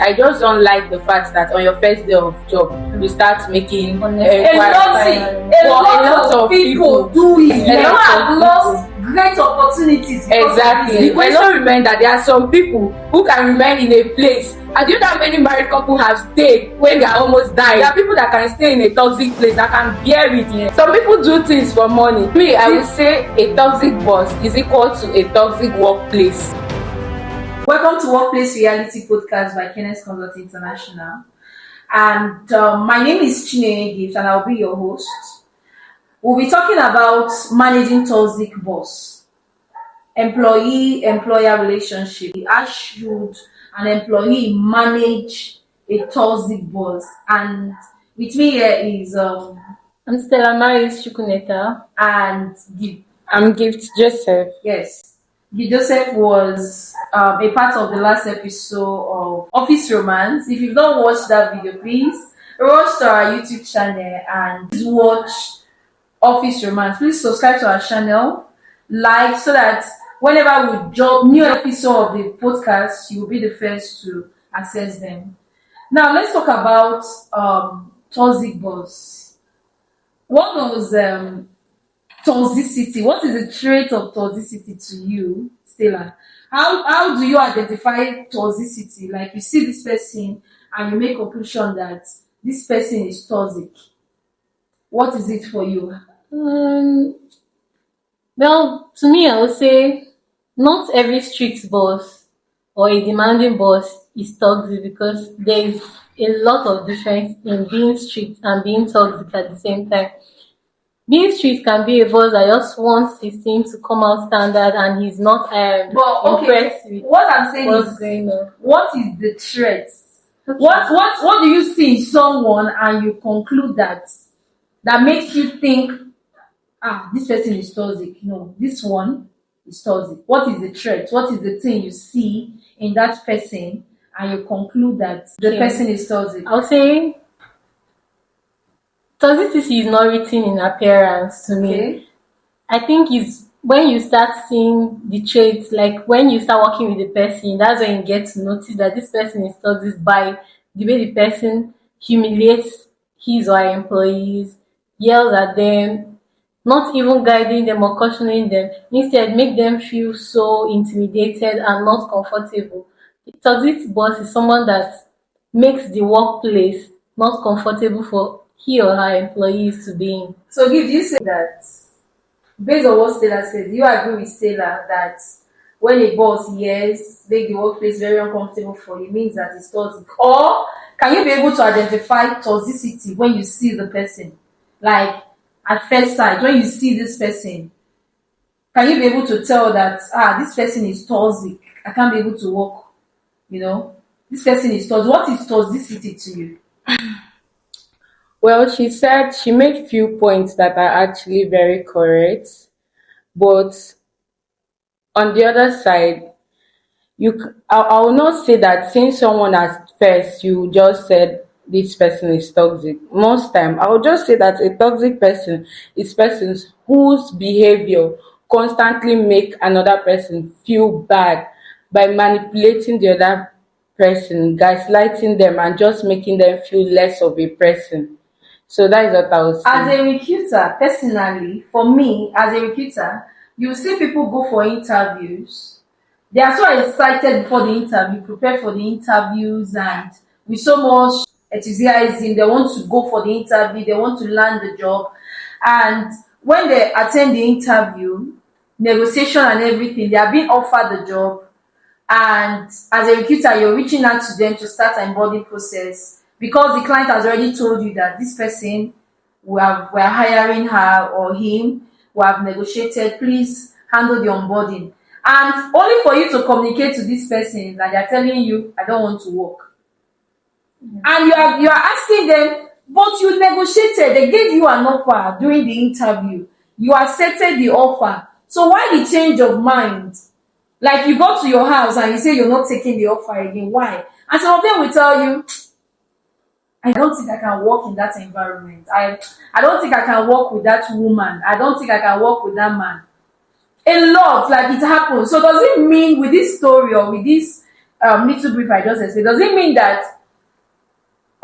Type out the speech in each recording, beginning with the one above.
I just don't like the fact that on your first day of job, you start making A lot of people do it. A lot have lost great opportunities. Exactly. The question remains that there are some people who can remain in a place. And you know how many married couples have stayed when they are almost dying? There are people that can stay in a toxic place that can bear it. Some people do things for money. Me, I would say a toxic boss is equal to a toxic workplace. Welcome to Workplace Reality Podcast by Kenneth Consult International. And my name is Chinenye Gift and I'll be your host. We'll be talking about managing toxic boss, employee-employer relationship. How should an employee manage a toxic boss? And with me here is I'm Stella Maris Chukuneta. And I'm Gift Joseph. Yes. Joseph was a part of the last episode of Office Romance. If you've not watched that video, please rush to our YouTube channel and please watch Office Romance. Please subscribe to our channel, like, so that whenever we drop new episode of the podcast, you will be the first to access them. Now, let's talk about toxic boss. What was toxicity? What is the trait of toxicity to you, Stella? How do you identify toxicity? Like, you see this person and you make conclusion that this person is toxic. What is it for you? Well, to me, I would say not every strict boss or a demanding boss is toxic, because there is a lot of difference in being strict and being toxic at the same time. Being strict can be a boss that just wants his team to come out standard and he's not impressed with what I'm saying what's going on. What is the threat? Okay. What do you see in someone and you conclude that makes you think, this person is toxic? No, this one is toxic. What is the threat? What is the thing you see in that person and you conclude that the person is toxic? I'll say toxicity is not written in appearance to me. Okay. I think it's when you start seeing the traits, like when you start working with the person, that's when you get to notice that this person is toxic by the way the person humiliates his or her employees, yells at them, not even guiding them or cautioning them, instead make them feel so intimidated and not comfortable. A toxic boss is someone that makes the workplace not comfortable for he or her employees to be in. So, do you say that, based on what Stella said, do you agree with Stella that when a boss hears make the workplace very uncomfortable for you, means that it's toxic? Or can you be able to identify toxicity when you see the person? Like, at first sight, when you see this person, can you be able to tell that, this person is toxic, I can't be able to work, this person is toxic? What is toxicity to you? Well, she said she made few points that are actually very correct, but on the other side, I will not say that since someone at first you just said this person is toxic. Most time, I will just say that a toxic person is persons whose behavior constantly make another person feel bad by manipulating the other person, gaslighting them, and just making them feel less of a person. So that is what I was saying. As a recruiter, personally, for me, as a recruiter, you see people go for interviews. They are so excited before the interview, prepare for the interviews, and with so much enthusiasm, they want to go for the interview, they want to land the job. And when they attend the interview, negotiation and everything, they are being offered the job. And as a recruiter, you're reaching out to them to start an onboarding process, because the client has already told you that this person, we're hiring her or him, we have negotiated, please handle the onboarding. And only for you to communicate to this person that they're telling you, I don't want to work. Mm-hmm. And you are asking them, but you negotiated, they gave you an offer during the interview. You accepted the offer. So why the change of mind? Like, you go to your house and you say you're not taking the offer again. Why? And some of them will tell you, I don't think I can work in that environment. I don't think I can work with that woman. I don't think I can work with that man. A lot, like, it happens. So does it mean with this story or with this little brief I just explained, does it mean that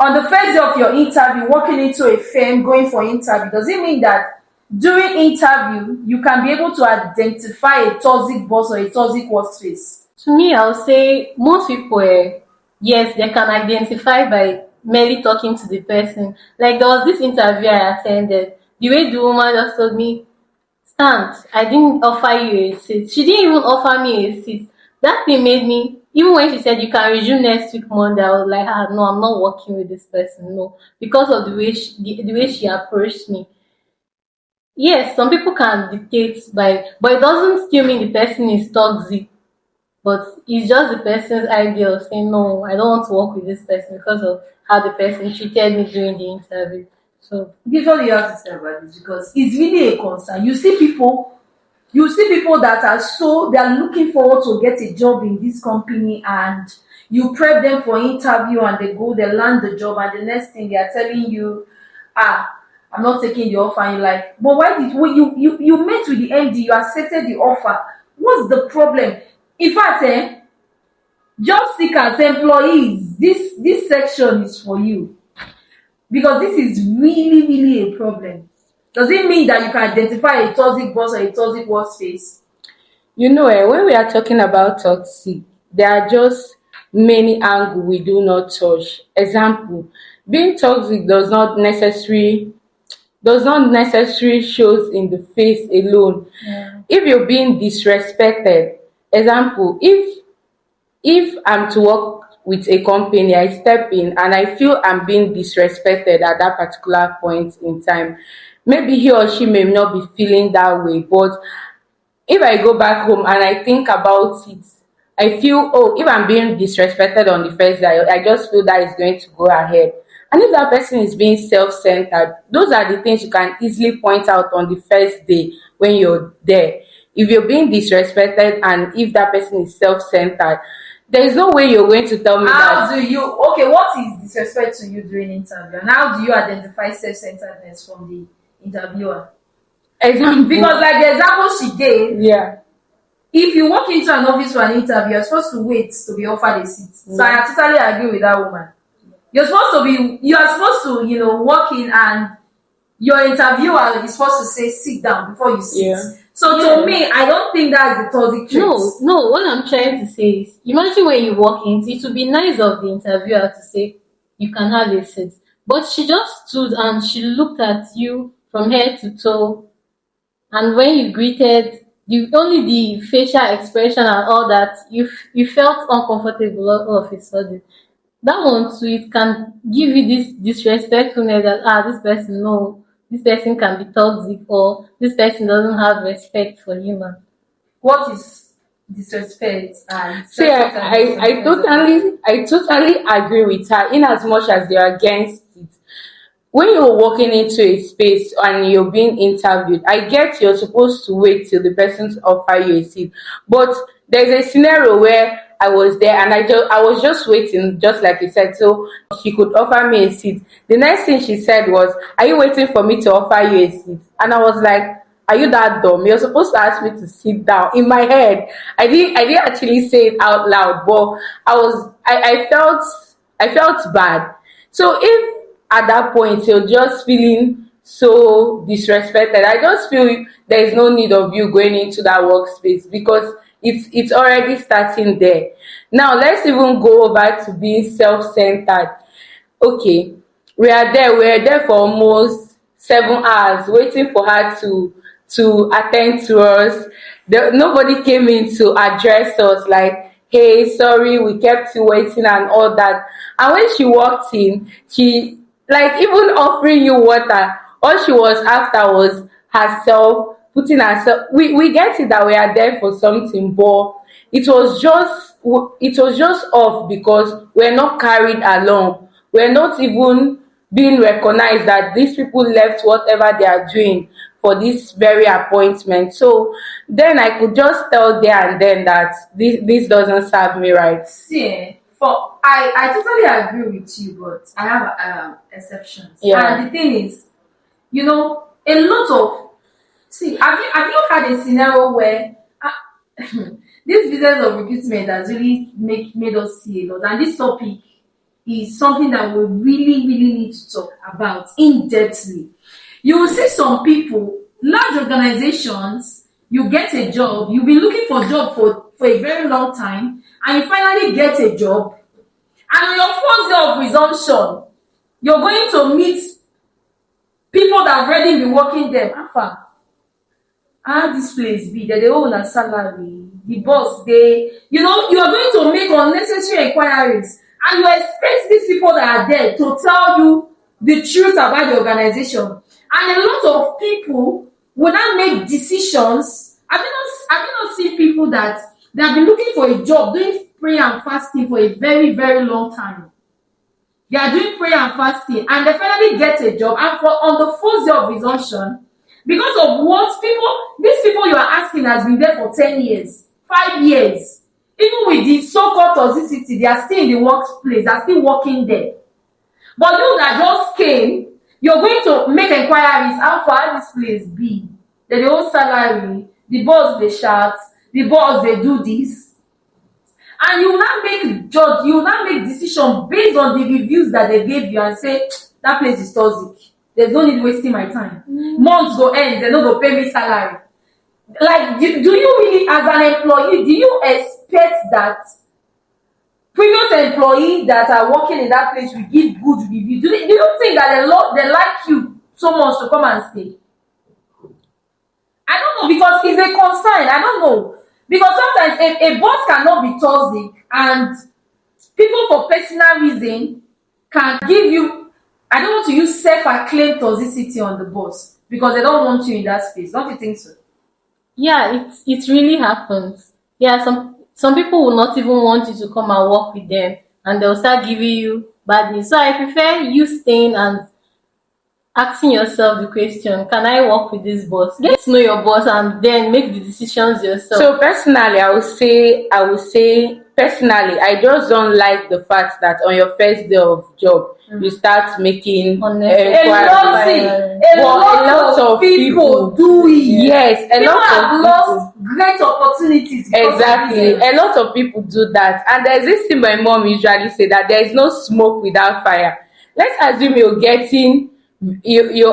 on the first day of your interview, walking into a firm, going for interview, does it mean that during interview you can be able to identify a toxic boss or a toxic workspace? To me, I'll say most people, yes, they can identify by merely talking to the person. Like there was this interview I attended. The way the woman just told me, "Stand, I didn't offer you a seat." She didn't even offer me a seat. That thing made me, even when she said you can resume next week Monday, I was like, ah, no, I'm not working with this person, no, because of the way she approached me. Yes, some people can dictate by, but it doesn't still mean the person is toxic. But it's just the person's idea of saying, no, I don't want to work with this person because of how the person treated me during the interview. So, This is what you have to say about this, because it's really a concern. You see people that they are looking forward to get a job in this company, and you prep them for interview and they land the job, and the next thing they are telling you, I'm not taking the offer. And you're like, but why did you met with the MD, you accepted the offer? What's the problem? In fact, job seekers, employees, this section is for you, because this is really, really a problem. Does it mean that you can identify a toxic boss or a toxic workspace? When we are talking about toxic, there are just many angles we do not touch. Example, being toxic does not necessarily shows in the face alone. If you're being disrespected, example, if I'm to work with a company, I step in and I feel I'm being disrespected at that particular point in time. Maybe he or she may not be feeling that way, but if I go back home and I think about it, I feel, oh, if I'm being disrespected on the first day, I just feel that is going to go ahead. And if that person is being self centered, those are the things you can easily point out on the first day when you're there. If you're being disrespected and if that person is self centered, there is no way you're going to tell me How that. do you Okay, what is disrespect to you during interview, and how do you identify self-centeredness from the interviewer? Because Example, like the example she gave, yeah. if you walk into an office for an interview, you're supposed to wait to be offered a seat. So I totally agree with that woman. You are supposed to, walk in, and your interviewer is supposed to say sit down before you sit. Yeah. So Yeah. to me, I don't think that's the toxic trait. no, what I'm trying to say is, imagine when you walk in, it would be nice of the interviewer to say, you can have a seat. But she just stood and she looked at you from head to toe, and when you greeted, only the facial expression and all that, you felt uncomfortable all of a sudden. That one too, it can give you this disrespectfulness that, this person, no, this person can be toxic, or this person doesn't have respect for human. What is disrespect and See, I totally agree with her in as much as they're against it. When you're walking into a space and you're being interviewed, I get you're supposed to wait till the person's offer you a seat. But there's a scenario where I was there and I was just waiting, just like you said, so she could offer me a seat. The next thing she said was, "Are you waiting for me to offer you a seat?" And I was like, "Are you that dumb? You're supposed to ask me to sit down." In my head, I didn't actually say it out loud, but I felt bad. So if at that point you're just feeling so disrespected, I just feel there is no need of you going into that workspace, because it's already starting there. Now let's even go over to being self-centered. Okay, we are there for almost 7 hours waiting for her to attend to us. Nobody came in to address us like, "Hey, sorry, we kept you waiting," and all that. And when she walked in, she, like, even offering you water, all she was after was herself, putting herself. We get it that we are there for something, but it was just off because we're not carried along. We're not even being recognized that these people left whatever they are doing for this very appointment. So then I could just tell there and then that this doesn't serve me right. See, for I totally agree with you, but I have exceptions. Yeah. And the thing is, a lot of, see, have you had a scenario where this business of recruitment has really made us see a lot, and this topic is something that we really need to talk about in depthly. You will see some people, large organizations, you get a job, you've been looking for a job for a very long time, and you finally get a job, and on your first day of resumption, you're going to meet people that have already been working there. How this place be? They own a salary. The boss, you are going to make unnecessary inquiries, and you expect these people that are there to tell you the truth about the organization. And a lot of people will not make decisions. Have you not seen people that they have been looking for a job, doing prayer and fasting for a very long time? They are doing prayer and fasting, and they finally get a job, and on the first day of resumption, because of what these people you are asking has been there for 10 years, 5 years. Even with the so-called toxicity, they are still in the workplace, they are still working there. But you that just came, you're going to make inquiries, how far this place be? The whole salary, the boss they shout, the boss they do this. And you will not make decision based on the reviews that they gave you and say, that place is toxic. There's no need wasting my time. Months go end, they no go pay me salary. Like, do you really, as an employee, do you expect that previous employees that are working in that place will give good review? Do you think that they like you so much to come and stay? I don't know, because it's a concern. I don't know. Because sometimes a boss cannot be toxic, and people for personal reason can give you, I don't want to use self-acclaimed toxicity on the boss because they don't want you in that space. Don't you think so? Yeah, it really happens. Yeah, some people will not even want you to come and work with them, and they'll start giving you bad news. So I prefer you staying and asking yourself the question, can I work with this boss? Get to know your boss and then make the decisions yourself. So personally, I would say personally, I just don't like the fact that on your first day of job, you start making Unnecessary. A lot of people do it. Yes, a People lot have of lost great opportunities because of exactly. this. A lot of people do that. And there's this thing my mom usually say, that there is no smoke without fire. Let's assume you're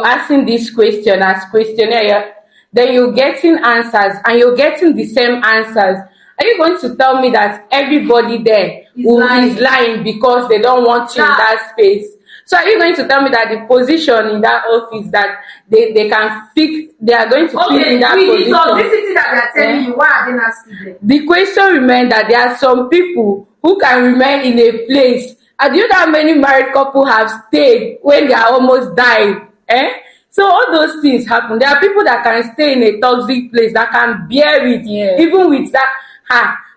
asking this question as questionnaire, then you're getting answers and you're getting the same answers. Are you going to tell me that everybody there is lying because they don't want you in that space? So are you going to tell me that the position in that office that they can fix, they are going to fill in that position? Okay, with the toxicity that they are telling you, why are they not still there? The question remains that there are some people who can remain in a place. And do you know how many married couples have stayed when they are almost dying? So all those things happen. There are people that can stay in a toxic place, that can bear it, even with that.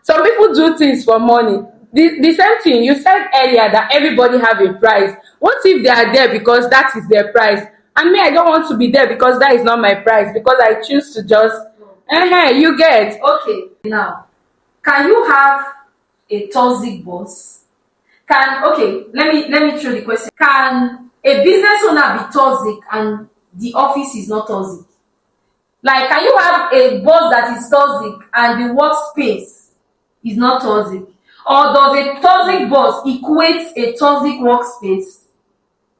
Some people do things for money. The same thing, you said earlier that everybody have a price. What if they are there because that is their price? And me, I don't want to be there because that is not my price, because I choose to just, you get. Okay, now, can you have a toxic boss? Let me throw the question. Can a business owner be toxic and the office is not toxic? Like, can you have a boss that is toxic and the workspace is not toxic? Or does a toxic boss equate a toxic workspace?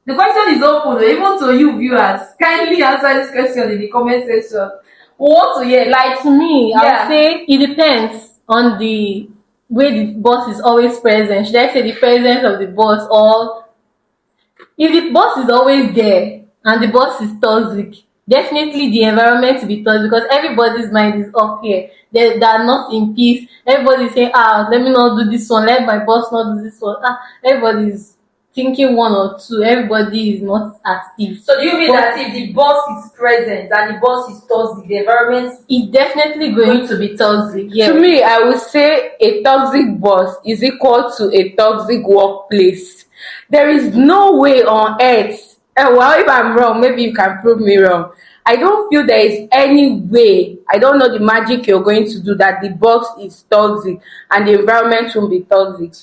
The question is open, even to you viewers. Kindly answer this question in the comment section. We want to hear. Like, To me, I would say it depends on the way the boss is always present. Should I say the presence of the boss, or if the boss is always there and the boss is toxic, definitely the environment will be toxic because everybody's mind is up here. They are not in peace. Everybody's saying, let me not do this one, let my boss not do this one. Everybody's thinking one or two. Everybody is not at peace. So do you mean that if the boss is present and the boss is toxic, the environment It's definitely going to be toxic. Yeah. To me, I would say a toxic boss is equal to a toxic workplace. There is no way on earth, well, if I'm wrong, maybe you can prove me wrong. I don't feel there is any way, I don't know the magic you're going to do, that the boss is toxic and the environment won't be toxic.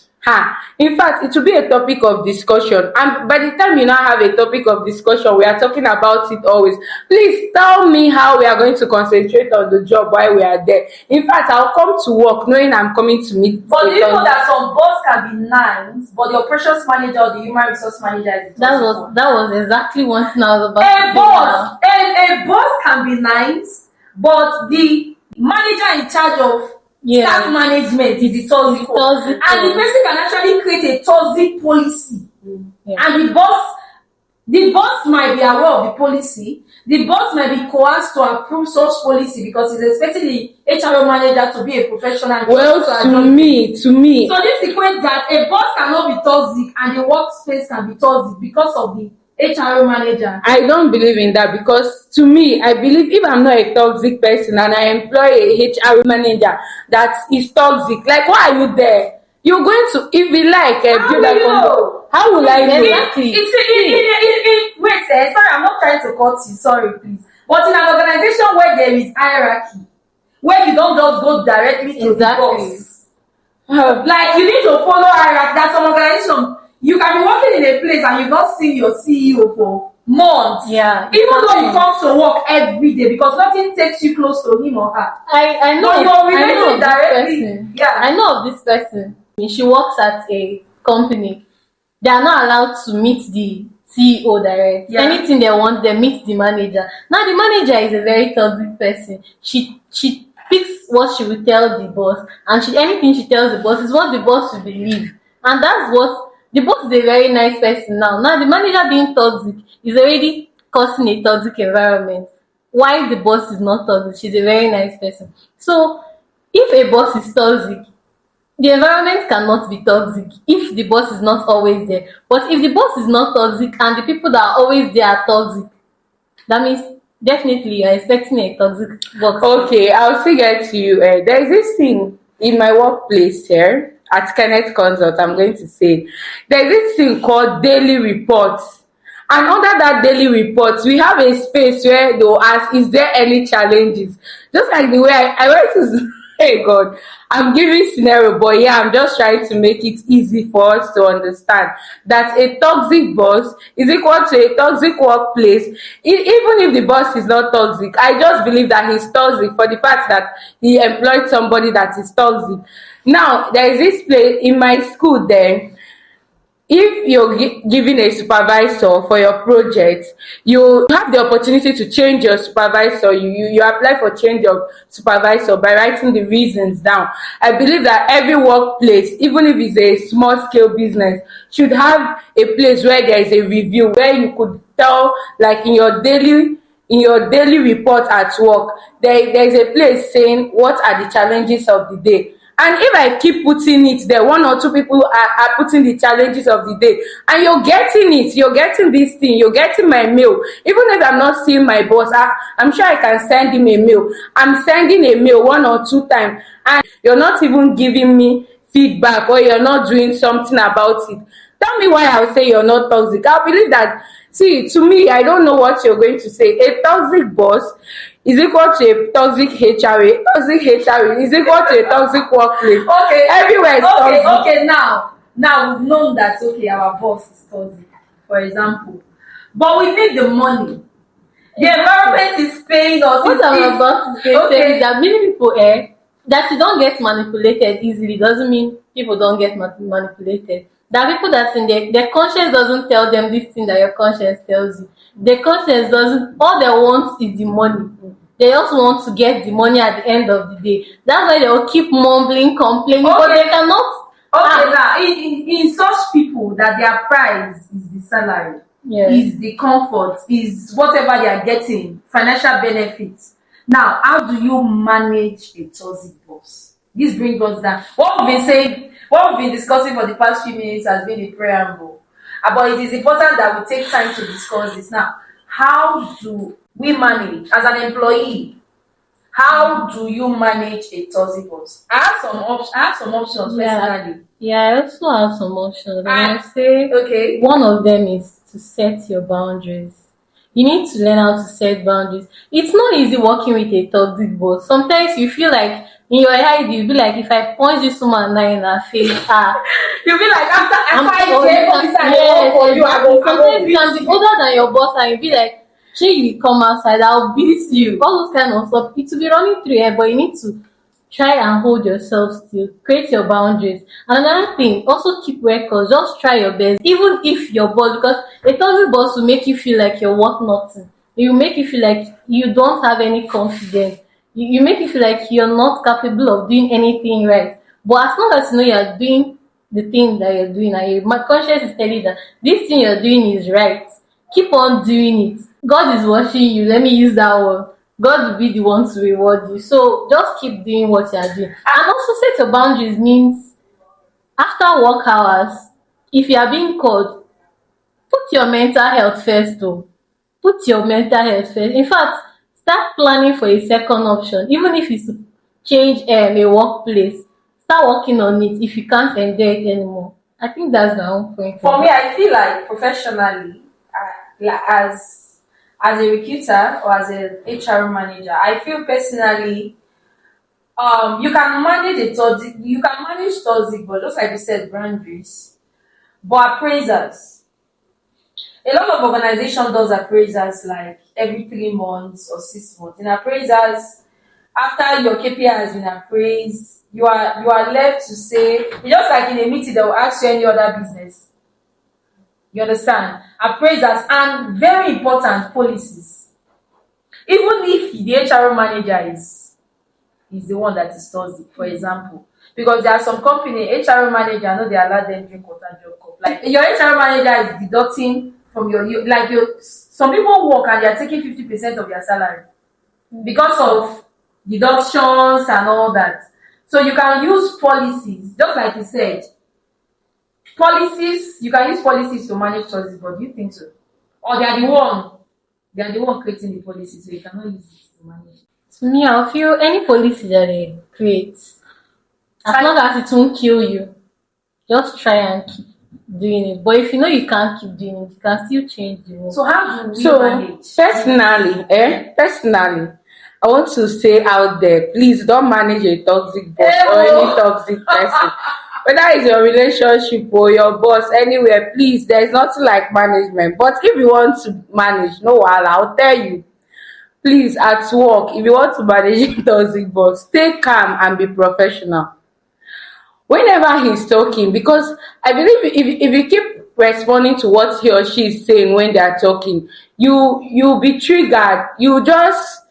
In fact, it will be a topic of discussion. And by the time you now have a topic of discussion, we are talking about it always. Please tell me how we are going to concentrate on the job while we are there. In fact, I'll come to work knowing I'm coming to meet But do a you know toxic. that some boss can be nice, but the operations manager or the human resource manager is the That toxic was one? that was exactly one thing I was about to A say boss, now. a boss can be nice, but the manager in charge of Yeah. staff management is the toxic one. Toxic And the one. person can actually create a toxic policy. Yeah. And the boss might be aware of the policy. The boss might be coerced to approve such policy because he's expecting the HRO manager to be a professional. And Well, to to me, so this equates that a boss cannot be toxic and the workspace can be toxic because of the HRO manager. I don't believe in that, because to me, I believe if I'm not a toxic person and I employ a HR manager that is toxic, like, why are you there? You're going to, if you like, How build will a you know? how will I know? Exactly. Wait, sorry, I'm not trying to cut you, sorry, please. But in an organization where there is hierarchy, where you don't just go directly to Exactly. the boss, like you need to follow hierarchy. That's some organization. You can be working in a place and you've not seen your CEO for months. Yeah. Even though you come to work every day, because nothing takes you close to him or her. I know. No, you're I know relating of this directly. person. Yeah. I know of this person. She works at a company. They are not allowed to meet the CEO direct. Yeah. Anything they want, they meet the manager. Now the manager is a very toxic person. She picks what she will tell the boss, and anything she tells the boss is what the boss will believe. And that's what the boss is a very nice person now. Now the manager being toxic is already causing a toxic environment. Why the boss is not toxic? She's a very nice person. So if a boss is toxic, the environment cannot be toxic if the boss is not always there. But if the boss is not toxic and the people that are always there are toxic, that means definitely you're expecting a toxic work. Okay, I'll still get to you. There is this thing in my workplace here at Kenneth Consult. I'm going to say there's this thing called daily reports, and under that daily reports, we have a space where they'll ask, "Is there any challenges?" Just like the way I went to. Hey God, I'm giving scenario, but yeah, I'm just trying to make it easy for us to understand that a toxic boss is equal to a toxic workplace. Even if the boss is not toxic, I just believe that he's toxic for the fact that he employed somebody that is toxic. Now, there is this place in my school there. If you're given a supervisor for your project, you have the opportunity to change your supervisor. You apply for change of supervisor by writing the reasons down. I believe that every workplace, even if it's a small scale business, should have a place where there is a review, where you could tell, like in your daily report at work, there's a place saying what are the challenges of the day. And if I keep putting it there, one or two people are putting the challenges of the day, and you're getting it, you're getting this thing, you're getting my mail. Even if I'm not seeing my boss, I'm sure I can send him a mail. I'm sending a mail 1 or 2 times, and you're not even giving me feedback, or you're not doing something about it. Tell me why I'll say you're not toxic. I believe that, see, to me, I don't know what you're going to say. A toxic boss is equal to a toxic HRA. Toxic HRA is equal to a toxic workplace. Okay. Everywhere is Okay. toxic. Okay. Now we've known that. Okay, our boss is toxic, for example, but we need the money. The environment is paying us. What I'm about to say is that many people that you don't get manipulated easily doesn't mean people don't get manipulated. There are people that in their conscience doesn't tell them this thing that your conscience tells you. Their conscience doesn't. All they want is the money. They also want to get the money at the end of the day. That's why they will keep mumbling, complaining, but they cannot. Okay, now in such people that their prize is the salary, is the comfort, is whatever they are getting, financial benefits. Now, how do you manage a toxic boss? This brings us down. What we've been saying, what we've been discussing for the past few minutes has been a preamble. But it is important that we take time to discuss this. Now, how do we manage as an employee? How do you manage a toxic boss? I have some options personally. Yeah, I also have some options. And I say Okay. one of them is to set your boundaries. You need to learn how to set boundaries. It's not easy working with a toxic boss. Sometimes you feel like in your head you'll be like, if I punch this woman now in her face, You be like, I'm after I oh, get police and yes, for you, sometimes you can be older than your boss and you'll be like, shey you come outside, I'll beat you. All those kind of stuff. It will be running through your head, but you need to try and hold yourself still. Create your boundaries. And another thing, also keep records. Just try your best. Even if your boss, because a toxic boss will make you feel like you're worth nothing. It will make you feel like you don't have any confidence. You make you feel like you're not capable of doing anything right. But as long as you know you're doing the thing that you're doing and my conscience is telling you that this thing you're doing is right, keep on doing it. God is watching you. Let me use that word. God will be the one to reward you. So just keep doing what you're doing. And also set your boundaries means after work hours, if you are being called, put your mental health first though. Put your mental health first. In fact, start planning for a second option. Even if it's to change a workplace, start working on it if you can't endure it anymore. I think that's my own point. For me, I feel like professionally, like as a recruiter or as a HR manager, I feel personally, you can manage toxic, but just like you said, boundaries. But appraisers, a lot of organization does appraisers like every 3 months or 6 months. In appraisers, after your KPI has been appraised, you are left to say, just like in a meeting, they will ask you any other business. You understand? Appraisers and very important policies. Even if the HR manager is the one that is toxic, for example. Because there are some company, HR manager, no, they allow them drink water, drink cup. Like your HR manager is deducting from some people work and they are taking 50% of their salary because of deductions and all that. So you can use policies, just like you said. You can use policies to manage toxic, but do you think so? Or they are the one creating the policy, so you cannot use it to manage. To me, I feel any policy that they create, as long as it won't kill you, just try and keep doing it. But if you know you can't keep doing it, you can still change the rule. So how do we So manage? personally, I want to say out there, please don't manage a toxic boss or any toxic person. Whether it's your relationship or your boss, anywhere, please, there's nothing like management. But if you want to manage, no wahala, I'll tell you. Please, at work, if you want to manage a toxic boss, stay calm and be professional. Whenever he's talking, because I believe if you keep responding to what he or she is saying when they are talking, you'll be triggered. You just,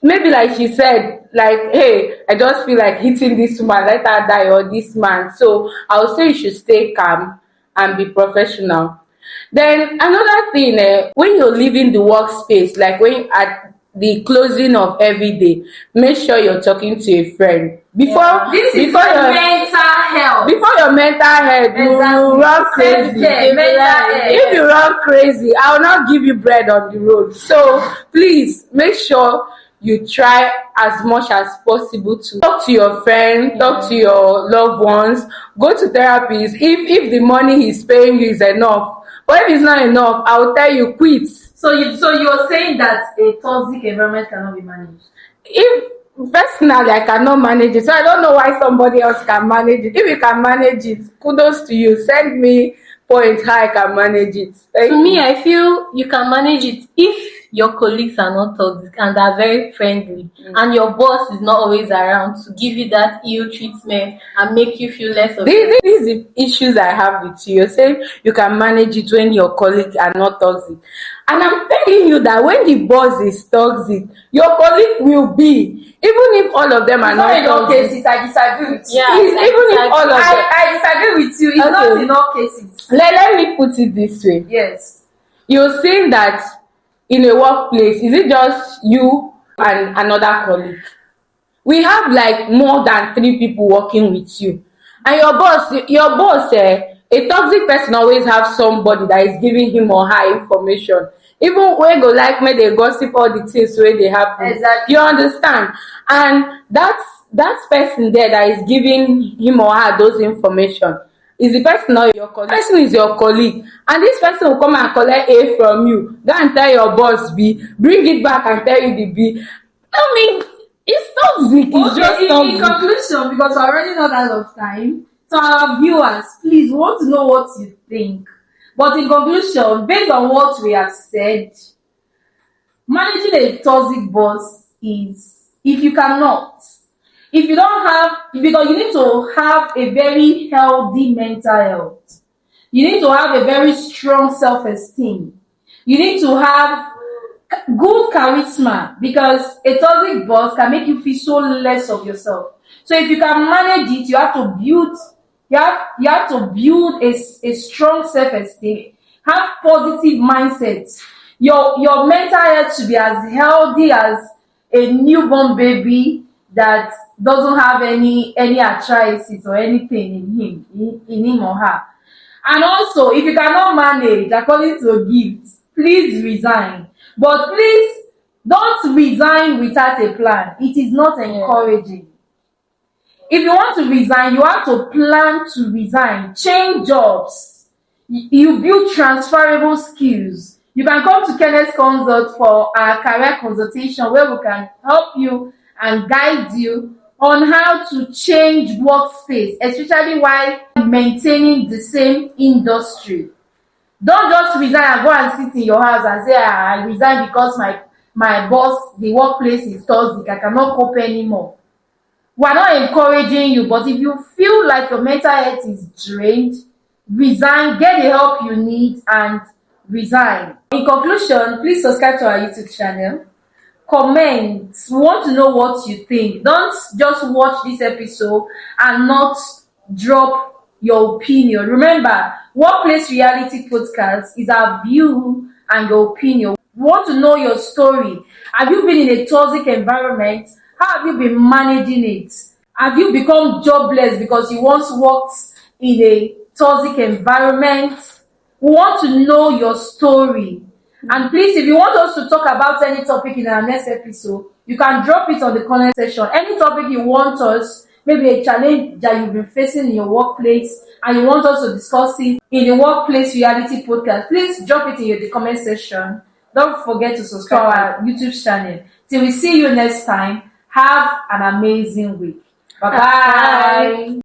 maybe like she said, like, hey, I just feel like hitting this woman, let her die, or this man. So I'll say you should stay calm and be professional. Then another thing, when you're leaving the workspace, like when at the closing of every day, make sure you're talking to a friend before This is before your mental health. before your mental health you Exactly. run crazy. Self-care, mental health. If you run crazy, I will not give you bread on the road. So please make sure you try as much as possible to talk to your friend, talk to your loved ones, go to therapies if the money he's paying you is enough. But if it's not enough, I will tell you, quit. So you're saying that a toxic environment cannot be managed. If personally I cannot manage it, so I don't know why somebody else can manage it. If you can manage it, kudos to you. Send me points how I can manage it. Thank To me, you. I feel you can manage it if your colleagues are not toxic and are very friendly, and your boss is not always around to give you that ill treatment and make you feel less of These are the issues I have with you. You're saying you can manage it when your colleagues are not toxic. And I'm telling you that when the boss is toxic, your colleague will be. Even if all of them are It's not in all toxic. cases. I disagree with you. Yeah, Even if all of them. I disagree with you. It's Okay. not in all cases. Let me put it this way. Yes. You're saying that in a workplace, is it just you and another colleague? We have like more than 3 people working with you. And your boss, a toxic person always have somebody that is giving him or her information. Even when go like me, they gossip all the things where they happen. Exactly. You understand? And that person there that is giving him or her those information is the person not your colleague. The person is your colleague, and this person will come and collect A from you. Go and tell your boss B, bring it back and tell you the B. I mean, It's toxic. It's just Okay, in toxic. conclusion, because we're running out of time, to our viewers, please, we want to know what you think. But in conclusion, based on what we have said, managing a toxic boss is, if you cannot, if you don't have, because you need to have a very healthy mental health, you need to have a very strong self-esteem, you need to have good charisma, because a toxic boss can make you feel so less of yourself. So if you can manage it, you have to build, you have to build a strong self-esteem, have positive mindsets. Your mental health should be as healthy as a newborn baby that doesn't have any arthritis or anything in him or her. And also, if you cannot manage according to gifts, please resign. But please don't resign without a plan. It is not encouraging. If you want to resign, you have to plan to resign. Change jobs. You build transferable skills. You can come to Kenneth Consult for our career consultation, where we can help you and guide you on how to change workspace, especially while maintaining the same industry. Don't just resign and go and sit in your house and say, I resign because my boss, the workplace is toxic, I cannot cope anymore. We're not encouraging you, but if you feel like your mental health is drained, resign, get the help you need, and resign. In conclusion, please subscribe to our YouTube channel. Comment. We want to know what you think. Don't just watch this episode and not drop your opinion. Remember, Workplace Reality Podcast is our view and your opinion. We want to know your story. Have you been in a toxic environment? How have you been managing it? Have you become jobless because you once worked in a toxic environment? We want to know your story. And please, if you want us to talk about any topic in our next episode, you can drop it on the comment section. Any topic you want us, maybe a challenge that you've been facing in your workplace and you want us to discuss it in the Workplace Reality Podcast, please drop it in the comment section. Don't forget to subscribe to our YouTube channel. Till we see you next time, have an amazing week. Bye-bye.